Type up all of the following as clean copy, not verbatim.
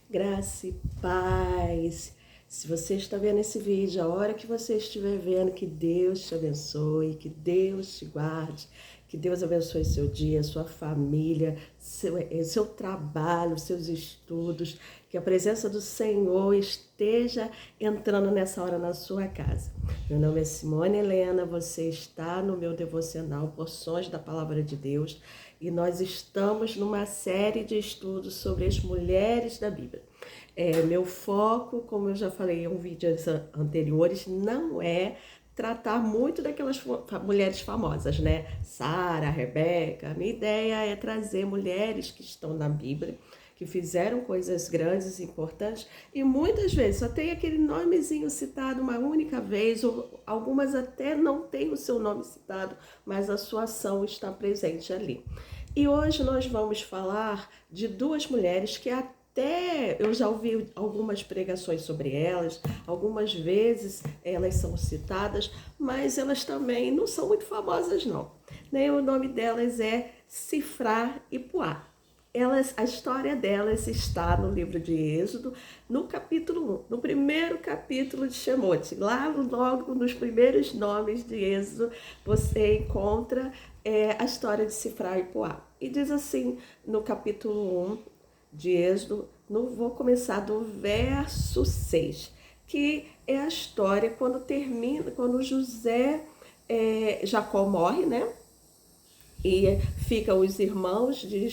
Graça e paz. Se você está vendo esse vídeo, a hora que você estiver vendo, que Deus te abençoe, que Deus te guarde, que Deus abençoe seu dia, sua família, seu trabalho, seus estudos, que a presença do Senhor esteja entrando nessa hora na sua casa. Meu nome é Simone Helena, você está no meu devocional Porções da Palavra de Deus e nós estamos numa série de estudos sobre as mulheres da Bíblia. Meu foco, como eu já falei em vídeos anteriores, não é tratar muito daquelas mulheres famosas, né? Sara, Rebeca. Minha ideia é trazer mulheres que estão na Bíblia, que fizeram coisas grandes e importantes, e muitas vezes só tem aquele nomezinho citado uma única vez, ou algumas até não têm o seu nome citado, mas a sua ação está presente ali. E hoje nós vamos falar de duas mulheres que até eu já ouvi algumas pregações sobre elas, algumas vezes elas são citadas, mas elas também não são muito famosas não. Nem o nome delas é Cifrá e Puá. A história delas está no livro de Êxodo, no capítulo 1, no primeiro capítulo de Shemote. Lá logo nos primeiros nomes de Êxodo, você encontra a história de Cifrá e Puá. E diz assim, no capítulo 1 de Êxodo, vou começar do verso 6, que é a história quando termina, quando Jacó morre, né? E ficam os irmãos de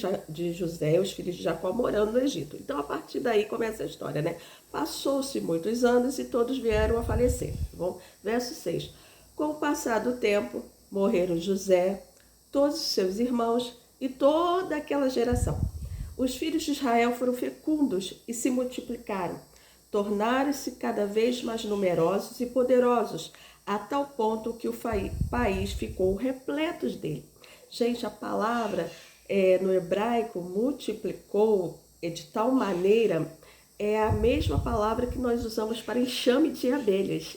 José, os filhos de Jacó, morando no Egito. Então, a partir daí começa a história, né? Passou-se muitos anos e todos vieram a falecer. Bom, verso 6. Com o passar do tempo, morreram José, todos os seus irmãos e toda aquela geração. Os filhos de Israel foram fecundos e se multiplicaram. Tornaram-se cada vez mais numerosos e poderosos, a tal ponto que o país ficou repleto dele. Gente, a palavra no hebraico multiplicou de tal maneira, é a mesma palavra que nós usamos para enxame de abelhas.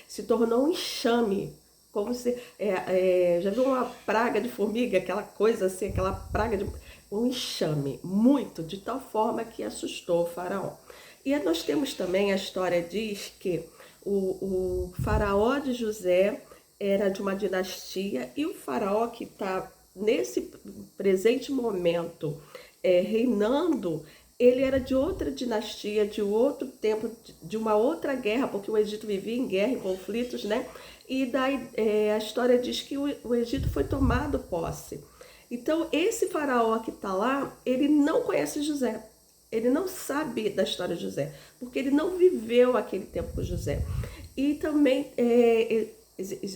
Se tornou um enxame, como se... já viu uma praga de formiga, aquela coisa assim, aquela praga de... Um enxame, muito, de tal forma que assustou o faraó. E nós temos também, a história diz que o faraó de José era de uma dinastia e o faraó que está nesse presente momento reinando, ele era de outra dinastia, de outro tempo, de uma outra guerra, porque o Egito vivia em guerra, em conflitos, né? E daí a história diz que o Egito foi tomado posse. Então esse faraó que está lá, ele não conhece José. Ele não sabe da história de José, porque ele não viveu aquele tempo com José. E também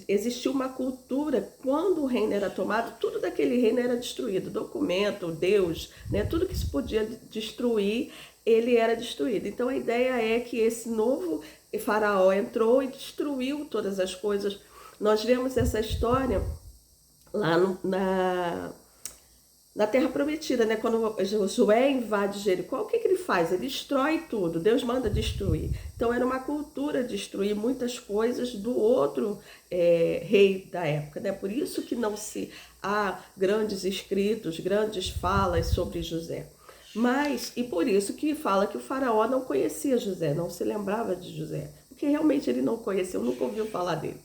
existiu uma cultura, quando o reino era tomado, tudo daquele reino era destruído. Documento, Deus, né, tudo que se podia destruir, ele era destruído. Então a ideia é que esse novo faraó entrou e destruiu todas as coisas. Nós vemos essa história lá na Terra Prometida, né? Quando Josué invade Jericó, o que ele faz? Ele destrói tudo, Deus manda destruir. Então era uma cultura destruir muitas coisas do outro rei da época, né? Por isso que não se há grandes escritos, grandes falas sobre José. Mas, e por isso que fala que o faraó não conhecia José, não se lembrava de José, porque realmente ele não conheceu, nunca ouviu falar dele.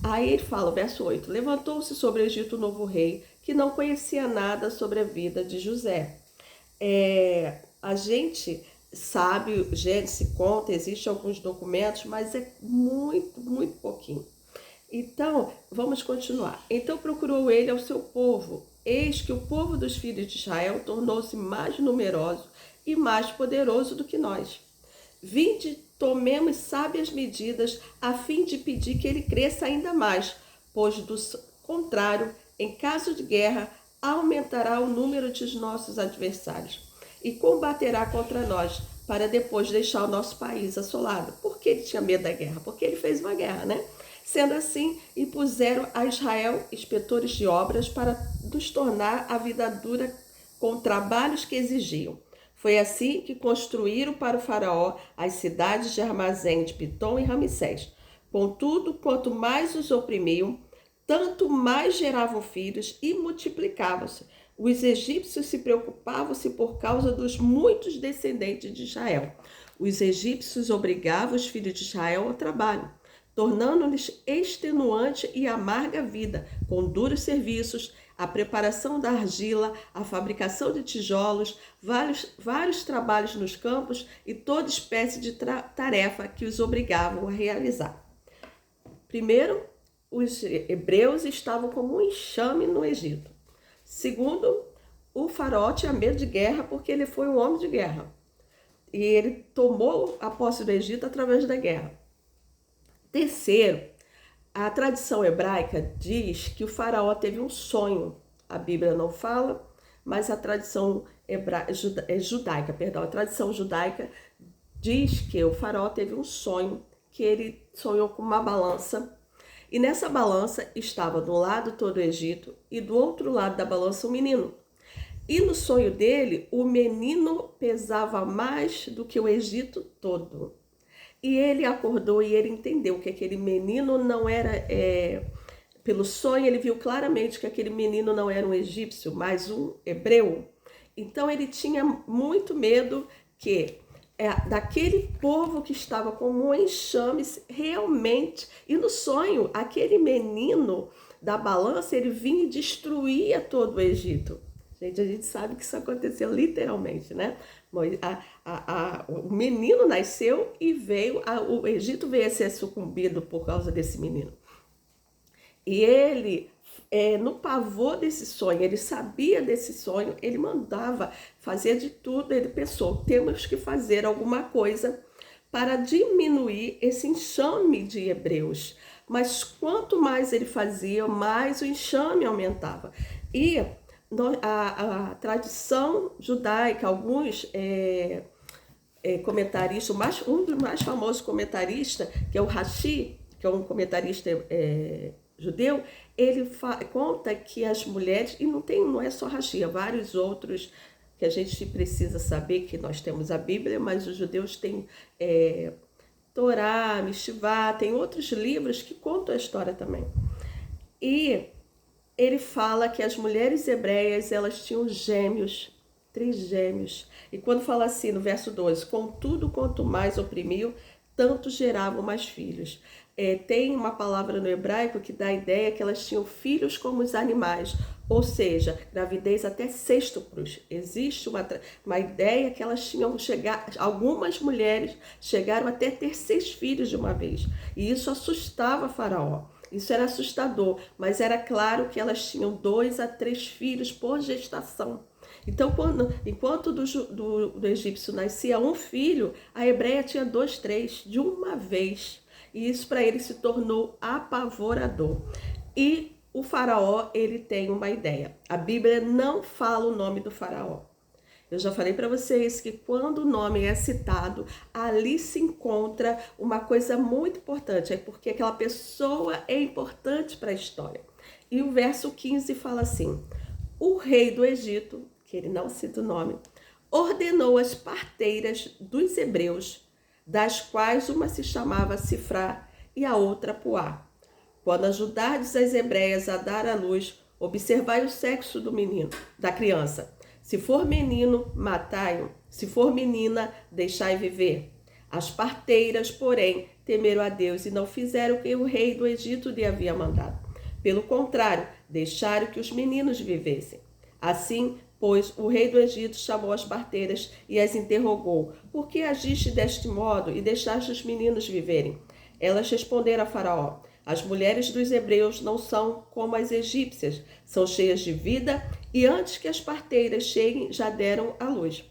Aí ele fala, verso 8, levantou-se sobre o Egito o novo rei, que não conhecia nada sobre a vida de José. A gente sabe, Gênesis conta, existem alguns documentos, mas é muito, muito pouquinho. Então, vamos continuar. Então procurou ele ao seu povo. Eis que o povo dos filhos de Israel tornou-se mais numeroso e mais poderoso do que nós. Vinde, tomemos sábias medidas a fim de pedir que ele cresça ainda mais, pois do contrário, em caso de guerra, aumentará o número de nossos adversários e combaterá contra nós, para depois deixar o nosso país assolado. Por que ele tinha medo da guerra? Porque ele fez uma guerra, né? Sendo assim, impuseram a Israel inspetores de obras para nos tornar a vida dura com trabalhos que exigiam. Foi assim que construíram para o faraó as cidades de armazém de Pitom e Ramsés. Contudo, quanto mais os oprimiam, tanto mais geravam filhos e multiplicavam-se. Os egípcios se preocupavam-se por causa dos muitos descendentes de Israel. Os egípcios obrigavam os filhos de Israel ao trabalho, tornando-lhes extenuante e amarga vida, com duros serviços, a preparação da argila, a fabricação de tijolos, vários trabalhos nos campos e toda espécie de tarefa que os obrigavam a realizar. Primeiro, os hebreus estavam como um enxame no Egito. Segundo, o faraó tinha medo de guerra porque ele foi um homem de guerra. E ele tomou a posse do Egito através da guerra. Terceiro, a tradição hebraica diz que o faraó teve um sonho. A Bíblia não fala, mas a tradição a tradição judaica diz que o faraó teve um sonho, que ele sonhou com uma balança. E nessa balança estava do lado todo o Egito e do outro lado da balança um menino. E no sonho dele, o menino pesava mais do que o Egito todo. E ele acordou e ele entendeu que aquele menino não era... Pelo sonho, ele viu claramente que aquele menino não era um egípcio, mas um hebreu. Então, ele tinha muito medo que daquele povo que estava como um enxame, realmente... E no sonho, aquele menino da balança, ele vinha e destruía todo o Egito. Gente, a gente sabe que isso aconteceu literalmente, né? O menino nasceu e o Egito veio a ser sucumbido por causa desse menino. E ele, no pavor desse sonho, ele sabia desse sonho, ele mandava fazer de tudo, ele pensou, temos que fazer alguma coisa para diminuir esse enxame de hebreus. Mas quanto mais ele fazia, mais o enxame aumentava. E a tradição judaica, alguns comentaristas, um dos mais famosos comentaristas, que é o Rashi, que é um comentarista judeu, ele conta que as mulheres, e não é só Rashi, há vários outros que a gente precisa saber, que nós temos a Bíblia, mas os judeus têm Torá, Mishivá, tem outros livros que contam a história também. E ele fala que as mulheres hebreias, elas tinham gêmeos, trigêmeos. E quando fala assim, no verso 12, contudo, quanto mais oprimiam, tanto geravam mais filhos. Tem uma palavra no hebraico que dá a ideia que elas tinham filhos como os animais, ou seja, gravidez até sextuplos. Existe uma ideia que elas tinham algumas mulheres chegaram até ter 6 filhos de uma vez. E isso assustava Faraó. Isso era assustador, mas era claro que elas tinham 2 a 3 filhos por gestação. Então, enquanto do egípcio nascia um filho, a hebreia tinha 2, 3 de uma vez. E isso para ele se tornou apavorador. E o faraó, ele tem uma ideia. A Bíblia não fala o nome do faraó. Eu já falei para vocês que quando o nome é citado, ali se encontra uma coisa muito importante, porque aquela pessoa é importante para a história. E o verso 15 fala assim: o rei do Egito, que ele não cita o nome, ordenou as parteiras dos hebreus, das quais uma se chamava Sifrá e a outra Puá. Quando ajudardes as hebreias a dar à luz, observai o sexo do menino, da criança. Se for menino, matai-o. Se for menina, deixai viver. As parteiras, porém, temeram a Deus e não fizeram o que o rei do Egito lhe havia mandado. Pelo contrário, deixaram que os meninos vivessem. Assim, pois, o rei do Egito chamou as parteiras e as interrogou: por que agiste deste modo e deixaste os meninos viverem? Elas responderam a Faraó: as mulheres dos hebreus não são como as egípcias, são cheias de vida e antes que as parteiras cheguem já deram à luz.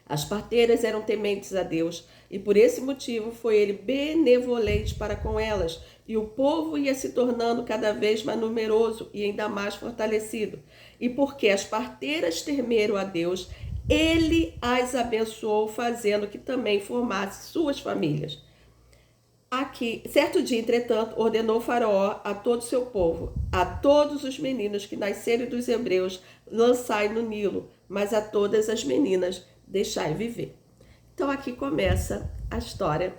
As parteiras eram tementes a Deus e por esse motivo foi ele benevolente para com elas e o povo ia se tornando cada vez mais numeroso e ainda mais fortalecido. E porque as parteiras temeram a Deus, ele as abençoou fazendo que também formasse suas famílias. Aqui, certo dia, entretanto, ordenou Faraó a todo o seu povo, a todos os meninos que nascerem dos hebreus, lançai no Nilo, mas a todas as meninas deixai viver. Então aqui começa a história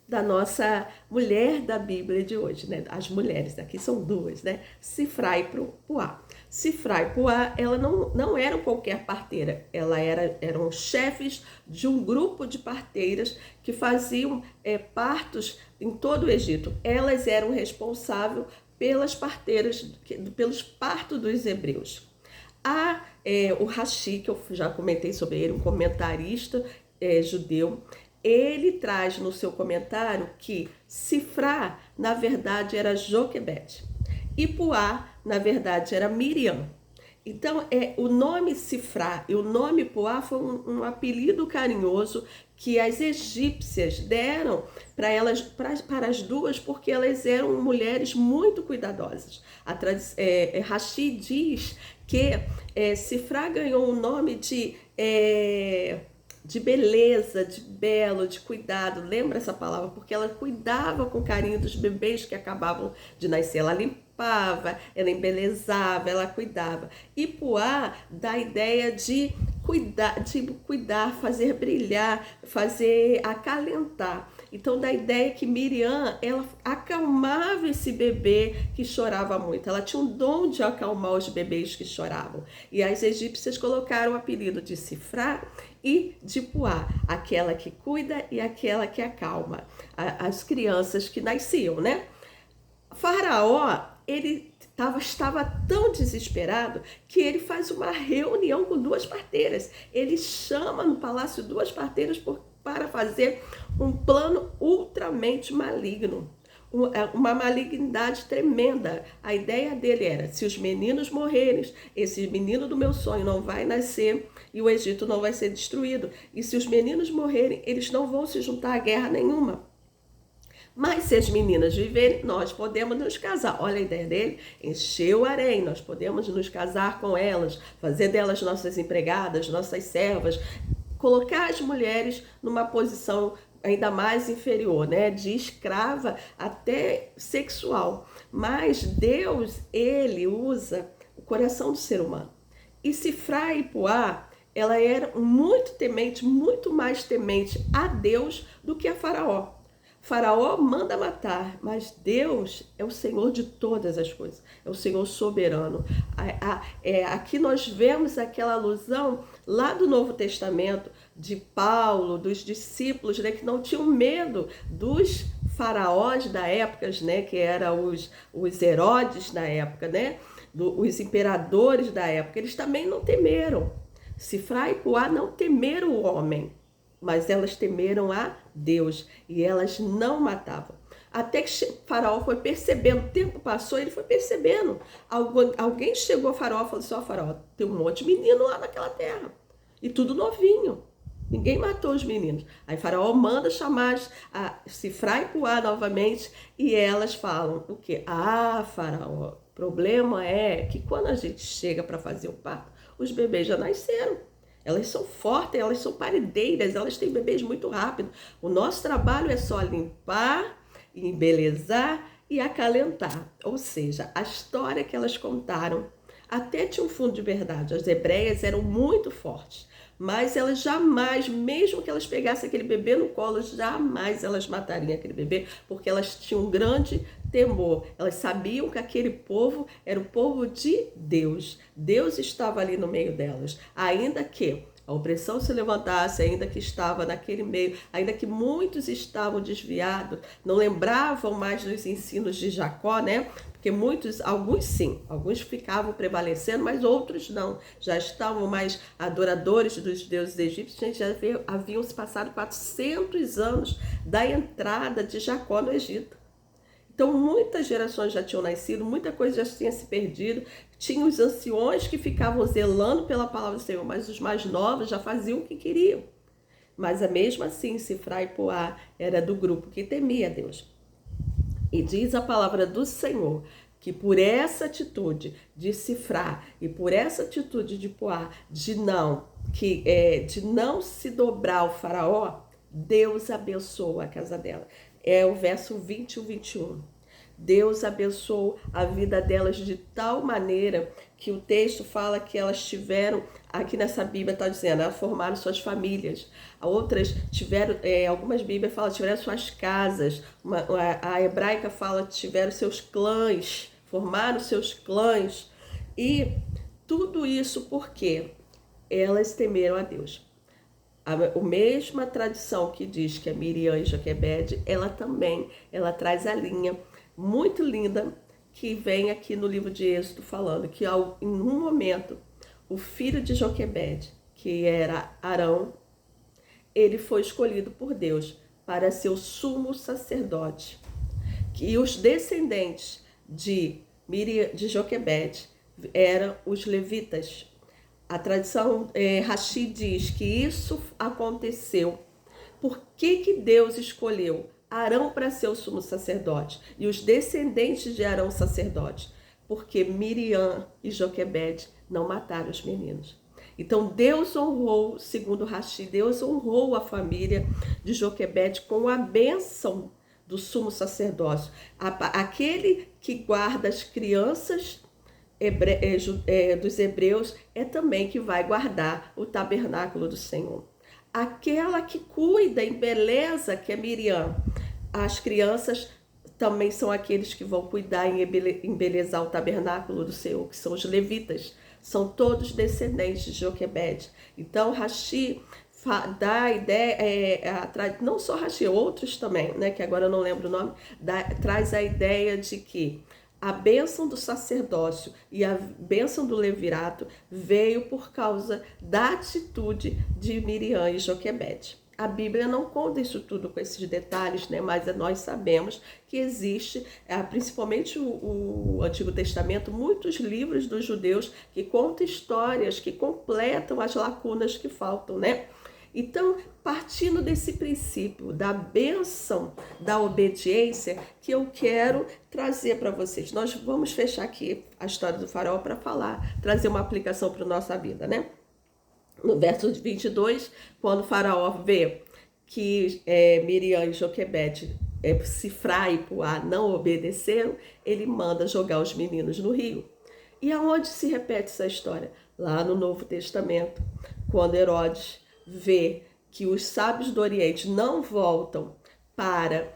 da nossa mulher da Bíblia de hoje, né? As mulheres, aqui são 2, né? Sifrá e Puá. Sifrá e Puá, ela não eram qualquer parteira, eram chefes de um grupo de parteiras que faziam partos em todo o Egito. Elas eram responsáveis pelas parteiras, pelos partos dos hebreus. O Rashi, que eu já comentei sobre ele, um comentarista judeu, ele traz no seu comentário que Sifrá, na verdade, era Joquebede, e Puá, na verdade, era Miriam. Então, o nome Sifrá e o nome Puá foi um apelido carinhoso que as egípcias deram para as duas, porque elas eram mulheres muito cuidadosas. Rashi diz que Sifrá ganhou o nome de beleza, de belo, de cuidado. Lembra essa palavra? Porque ela cuidava com carinho dos bebês que acabavam de nascer. Ela limpava, ela embelezava, ela cuidava. E Puá dá a ideia de cuidar, fazer brilhar, fazer acalentar. Então dá a ideia que Miriam, ela acalmava esse bebê que chorava muito. Ela tinha um dom de acalmar os bebês que choravam. E as egípcias colocaram o apelido de Sifrá e de Puá, aquela que cuida e aquela que acalma as crianças que nasciam, né? Faraó, ele estava tão desesperado que ele faz uma reunião com duas parteiras. Ele chama no palácio duas parteiras para fazer um plano ultramente maligno. Uma malignidade tremenda. A ideia dele era, se os meninos morrerem, esse menino do meu sonho não vai nascer e o Egito não vai ser destruído. E se os meninos morrerem, eles não vão se juntar a guerra nenhuma. Mas se as meninas viverem, nós podemos nos casar. Olha a ideia dele, encher o harém, nós podemos nos casar com elas, fazer delas nossas empregadas, nossas servas, colocar as mulheres numa posição ainda mais inferior, né? De escrava até sexual. Mas Deus, ele usa o coração do ser humano. E Sifrá e Puá, ela era muito temente, muito mais temente a Deus do que a Faraó. Faraó manda matar, mas Deus é o Senhor de todas as coisas, é o Senhor soberano. Aqui nós vemos aquela alusão lá do Novo Testamento, de Paulo, dos discípulos, né, que não tinham medo dos faraós da época, né, que eram os Herodes da época, né, os imperadores da época. Eles também não temeram. Sifrá e Puá não temeram o homem, mas elas temeram a Deus e elas não matavam. Até que Faraó foi percebendo, o tempo passou, ele foi percebendo. Alguém chegou a Faraó e falou assim: ó, Faraó, tem um monte de menino lá naquela terra. E tudo novinho. Ninguém matou os meninos. Aí Faraó manda chamar a Sifrá e Puá novamente e elas falam o quê? Ah, Faraó, o problema é que quando a gente chega para fazer o parto, os bebês já nasceram. Elas são fortes, elas são parideiras, elas têm bebês muito rápido. O nosso trabalho é só limpar, embelezar e acalentar. Ou seja, a história que elas contaram até tinha um fundo de verdade. As hebreias eram muito fortes, mas elas jamais, mesmo que elas pegassem aquele bebê no colo, jamais elas matariam aquele bebê, porque elas tinham um grande temor. Elas sabiam que aquele povo era o povo de Deus. Deus estava ali no meio delas, ainda que a opressão se levantasse, ainda que estava naquele meio, ainda que muitos estavam desviados, não lembravam mais dos ensinos de Jacó, né? Porque alguns sim, alguns ficavam prevalecendo, mas outros não. Já estavam mais adoradores dos deuses egípcios, já haviam se passado 400 anos da entrada de Jacó no Egito. Então, muitas gerações já tinham nascido, muita coisa já tinha se perdido. Tinha os anciões que ficavam zelando pela palavra do Senhor, mas os mais novos já faziam o que queriam. Mas mesmo assim, Sifrá e Puá era do grupo que temia Deus. E diz a palavra do Senhor que por essa atitude de Sifrá e por essa atitude de Puá, de não se dobrar ao faraó, Deus abençoou a casa dela. É o verso 20 e 21. Deus abençoou a vida delas de tal maneira que o texto fala que elas tiveram, aqui nessa Bíblia está dizendo, elas formaram suas famílias. Outras tiveram, algumas Bíblias falam que tiveram suas casas. A hebraica fala que tiveram seus clãs, formaram seus clãs. E tudo isso porque elas temeram a Deus. A mesma tradição que diz que é Miriam e Joquebede, ela traz a linha muito linda que vem aqui no livro de Êxodo falando que em um momento o filho de Joquebede, que era Arão, ele foi escolhido por Deus para ser o sumo sacerdote. E os descendentes de Joquebede eram os levitas. A tradição Rashi diz que isso aconteceu. Por que Deus escolheu Arão para ser o sumo sacerdote e os descendentes de Arão sacerdote? Porque Miriam e Joquebede não mataram os meninos. Então Deus honrou, segundo Rashi, Deus honrou a família de Joquebede com a bênção do sumo sacerdócio. Aquele que guarda as crianças dos hebreus é também que vai guardar o tabernáculo do Senhor. Aquela que cuida, embeleza, que é Miriam. As crianças também são aqueles que vão cuidar e embelezar o tabernáculo do Senhor, que são os levitas. São todos descendentes de Joquebede. Então, Rashi dá a ideia, não só Rashi, outros também, né, que agora eu não lembro o nome, traz a ideia de que a bênção do sacerdócio e a bênção do levirato veio por causa da atitude de Miriam e Joquebede. A Bíblia não conta isso tudo com esses detalhes, né? Mas nós sabemos que existe, principalmente o Antigo Testamento, muitos livros dos judeus que contam histórias, que completam as lacunas que faltam, né? Então, partindo desse princípio da bênção, da obediência, que eu quero trazer para vocês. Nós vamos fechar aqui a história do faraó para trazer uma aplicação para a nossa vida, né? No verso 22, quando o faraó vê que Miriam e Joquebede, Sifra e Puá não obedeceram, ele manda jogar os meninos no rio. E aonde se repete essa história? Lá no Novo Testamento, quando Herodes vê que os sábios do Oriente não voltam para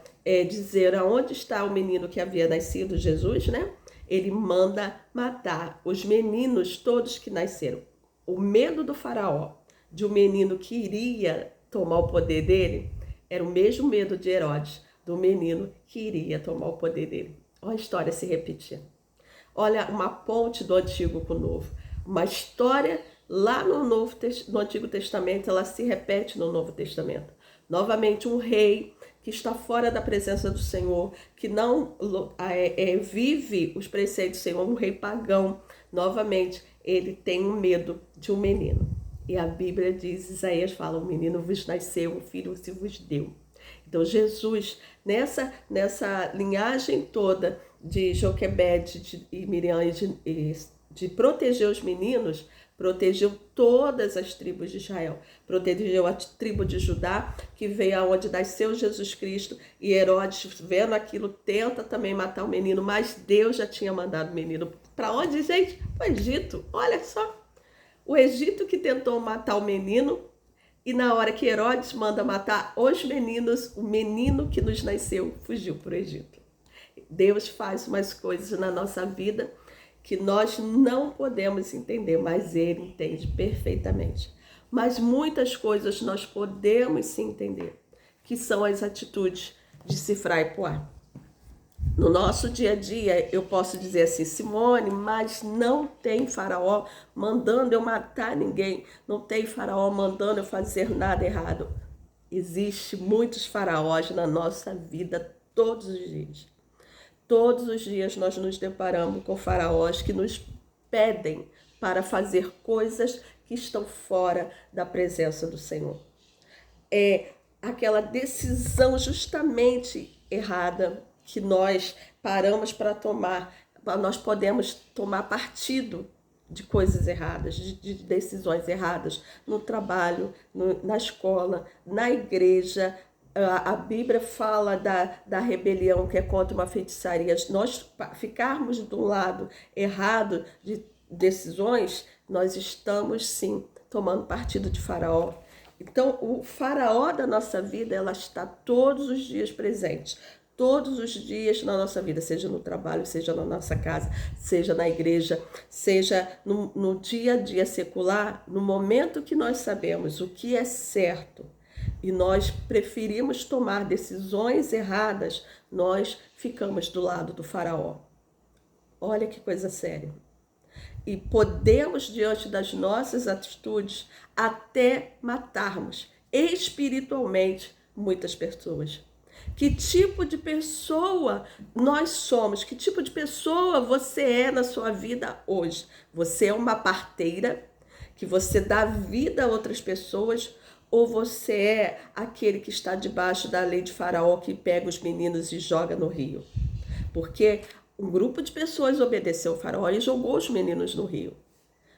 dizer aonde está o menino que havia nascido, Jesus, né? Ele manda matar os meninos todos que nasceram. O medo do faraó de um menino que iria tomar o poder dele era o mesmo medo de Herodes do menino que iria tomar o poder dele. Olha a história se repetir. Olha, uma ponte do Antigo com o Novo. Uma história lá no Antigo Testamento, ela se repete no Novo Testamento. Novamente, um rei que está fora da presença do Senhor, que não vive os preceitos do Senhor, um rei pagão. Novamente, ele tem um medo de um menino. E a Bíblia diz, Isaías fala, um menino vos nasceu, um filho se vos deu. Então, Jesus, nessa linhagem toda de Joquebede e Miriam, de proteger os meninos, protegeu todas as tribos de Israel, protegeu a tribo de Judá, que veio aonde nasceu Jesus Cristo, e Herodes, vendo aquilo, tenta também matar o menino, mas Deus já tinha mandado o menino para onde, gente? Para o Egito. Olha só, o Egito que tentou matar o menino, e na hora que Herodes manda matar os meninos, o menino que nos nasceu fugiu para o Egito. Deus faz umas coisas na nossa vida que nós não podemos entender, mas Ele entende perfeitamente. Mas muitas coisas nós podemos sim entender, que são as atitudes de Sifra e Puá. No nosso dia a dia, eu posso dizer assim, Simone, mas não tem faraó mandando eu matar ninguém, não tem faraó mandando eu fazer nada errado. Existem muitos faraós na nossa vida todos os dias. Todos os dias nós nos deparamos com faraós que nos pedem para fazer coisas que estão fora da presença do Senhor. É aquela decisão justamente errada que nós paramos para tomar. Nós podemos tomar partido de coisas erradas, de decisões erradas no trabalho, na escola, na igreja. A Bíblia fala da rebelião, que é contra uma feitiçaria. Nós ficarmos do lado errado de decisões, nós estamos sim tomando partido de Faraó. Então, o Faraó da nossa vida, ela está todos os dias presente. todos os dias na nossa vida, seja no trabalho, seja na nossa casa, seja na igreja, seja no dia a dia secular, no momento que nós sabemos o que é certo e nós preferimos tomar decisões erradas, nós ficamos do lado do faraó. Olha que coisa séria. E podemos, diante das nossas atitudes, até matarmos espiritualmente muitas pessoas. Que tipo de pessoa nós somos? Que tipo de pessoa você é na sua vida hoje? Você é uma parteira que você dá vida a outras pessoas, ou você é aquele que está debaixo da lei de Faraó, que pega os meninos e joga no rio? Porque um grupo de pessoas obedeceu ao Faraó e jogou os meninos no rio.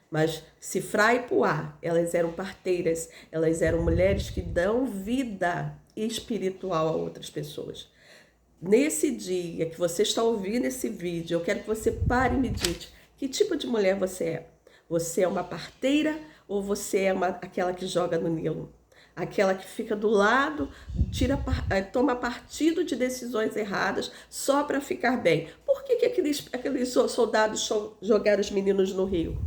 Mas Sifra e Puá, elas eram parteiras, elas eram mulheres que dão vida espiritual a outras pessoas. Nesse dia que você está ouvindo esse vídeo, eu quero que você pare e medite. Que tipo de mulher você é? Você é uma parteira ou você é aquela que joga no Nilo? Aquela que fica do lado, toma partido de decisões erradas só para ficar bem. Por que aqueles soldados jogaram os meninos no rio?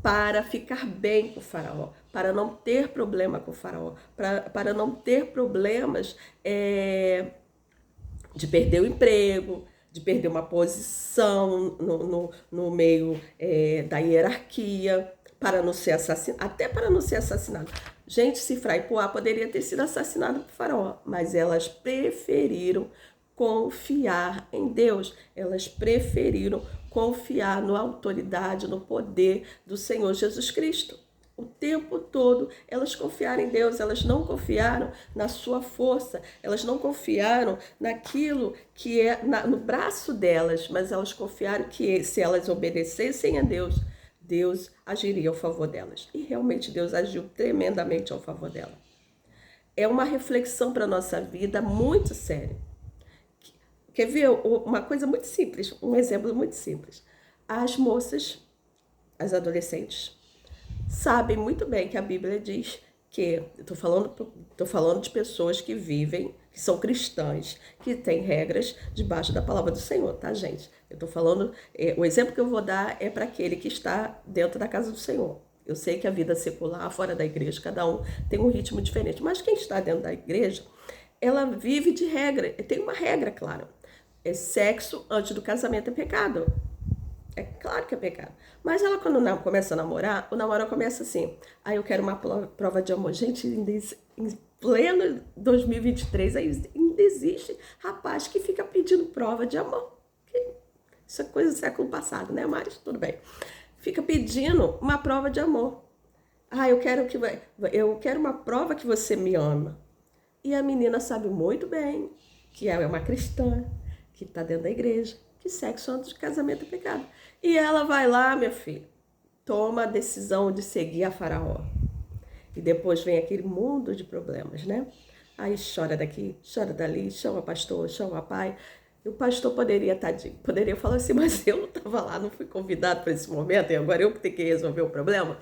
Para ficar bem com o faraó, para não ter problema com o faraó, para não ter problemas de perder o emprego, de perder uma posição no meio da hierarquia, para não ser assassinado, até para não ser assassinado. Gente, Sifra e Puá poderia ter sido assassinado por faraó, mas elas preferiram confiar em Deus, elas preferiram confiar na autoridade, no poder do Senhor Jesus Cristo. O tempo todo elas confiaram em Deus, elas não confiaram na sua força, elas não confiaram naquilo que é no braço delas, mas elas confiaram que se elas obedecessem a Deus, Deus agiria ao favor delas. E realmente Deus agiu tremendamente ao favor dela. É uma reflexão para a nossa vida muito séria. Quer ver uma coisa muito simples, um exemplo muito simples. As moças, as adolescentes, sabem muito bem que a Bíblia diz que, estou falando de pessoas que vivem, que são cristãs, que têm regras debaixo da palavra do Senhor, tá, gente? Eu estou falando, o exemplo que eu vou dar é para aquele que está dentro da casa do Senhor. Eu sei que a vida secular, fora da igreja, cada um tem um ritmo diferente, mas quem está dentro da igreja, ela vive de regra, tem uma regra, claro. Sexo antes do casamento é pecado. É claro que é pecado. Mas ela, quando começa a namorar, o namoro começa assim. Eu quero uma prova de amor. Gente, em pleno 2023, ainda existe rapaz que fica pedindo prova de amor. Isso é coisa do século passado, né? Mas tudo bem. Fica pedindo uma prova de amor. Eu quero uma prova que você me ama. E a menina sabe muito bem que é uma cristã, que está dentro da igreja, que sexo antes de casamento é pecado. E ela vai lá, minha filha, toma a decisão de seguir a Faraó. E depois vem aquele mundo de problemas, né? Aí chora daqui, chora dali, chama pastor, chama pai. E o pastor poderia falar assim, mas eu não estava lá, não fui convidado para esse momento, e agora eu que tenho que resolver o problema.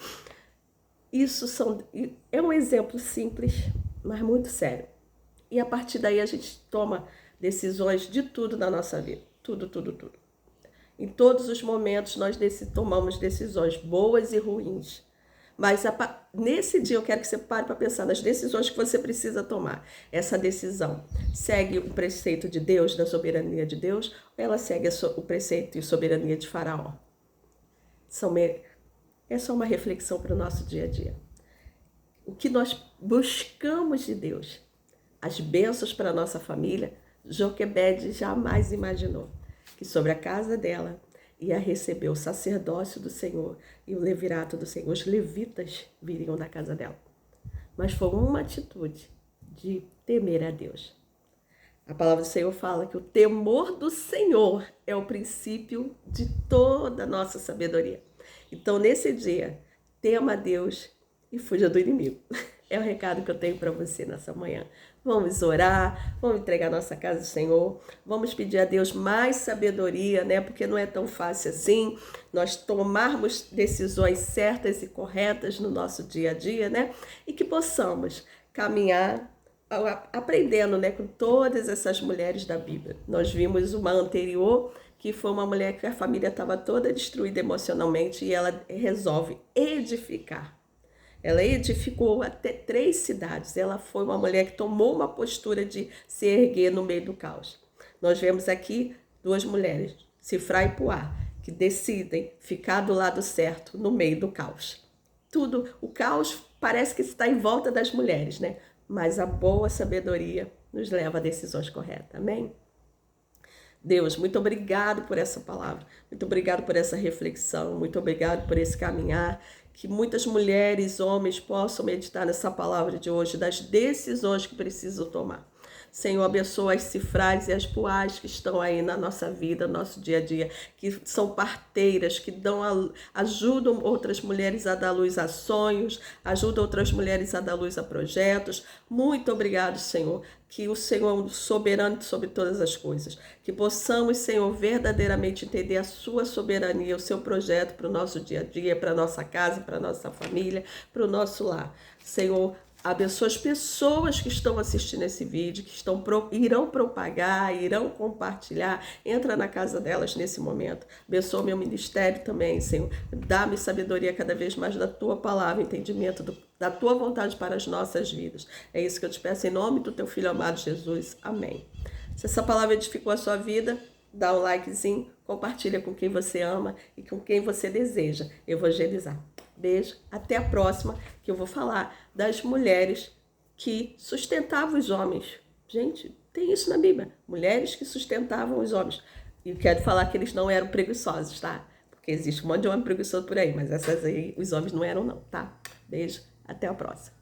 É um exemplo simples, mas muito sério. E a partir daí a gente toma decisões de tudo na nossa vida. Tudo, tudo, tudo. Em todos os momentos nós tomamos decisões boas e ruins. Mas nesse dia eu quero que você pare para pensar nas decisões que você precisa tomar. Essa decisão segue o preceito de Deus, da soberania de Deus, ou ela segue o preceito e soberania de Faraó? É só uma reflexão para o nosso dia a dia. O que nós buscamos de Deus, as bênçãos para a nossa família, Joquebede jamais imaginou que sobre a casa dela ia receber o sacerdócio do Senhor e o levirato do Senhor. Os levitas viriam da casa dela. Mas foi uma atitude de temer a Deus. A palavra do Senhor fala que o temor do Senhor é o princípio de toda a nossa sabedoria. Então, nesse dia, tema a Deus e fuja do inimigo. É o recado que eu tenho para você nessa manhã. Vamos orar, vamos entregar nossa casa ao Senhor, vamos pedir a Deus mais sabedoria, né? Porque não é tão fácil assim nós tomarmos decisões certas e corretas no nosso dia a dia, né? E que possamos caminhar aprendendo, né, com todas essas mulheres da Bíblia. Nós vimos uma anterior, que foi uma mulher que a família estava toda destruída emocionalmente e ela resolve edificar. Ela edificou até 3 cidades. Ela foi uma mulher que tomou uma postura de se erguer no meio do caos. Nós vemos aqui 2 mulheres, Sifra e Puá, que decidem ficar do lado certo no meio do caos. Tudo, o caos parece que está em volta das mulheres, né? Mas a boa sabedoria nos leva a decisões corretas. Amém? Deus, muito obrigado por essa palavra, muito obrigado por essa reflexão, muito obrigado por esse caminhar, que muitas mulheres, homens possam meditar nessa palavra de hoje, das decisões que precisam tomar. Senhor, abençoa as cifrais e as puás que estão aí na nossa vida, no nosso dia a dia, que são parteiras, que ajudam outras mulheres a dar luz a sonhos, ajudam outras mulheres a dar luz a projetos. Muito obrigado, Senhor, que o Senhor é um soberano sobre todas as coisas. Que possamos, Senhor, verdadeiramente entender a sua soberania, o seu projeto para o nosso dia a dia, para a nossa casa, para a nossa família, para o nosso lar. Senhor, abençoa as pessoas que estão assistindo esse vídeo, que irão propagar, irão compartilhar. Entra na casa delas nesse momento. Abençoa meu ministério também, Senhor. Dá-me sabedoria cada vez mais da tua palavra, entendimento da tua vontade para as nossas vidas. É isso que eu te peço em nome do teu filho amado Jesus. Amém. Se essa palavra edificou a sua vida, dá um likezinho, compartilha com quem você ama e com quem você deseja evangelizar. Beijo, até a próxima, que eu vou falar das mulheres que sustentavam os homens. Gente, tem isso na Bíblia, mulheres que sustentavam os homens. E eu quero falar que eles não eram preguiçosos, tá? Porque existe um monte de homem preguiçoso por aí, mas essas aí, os homens não eram não, tá? Beijo, até a próxima.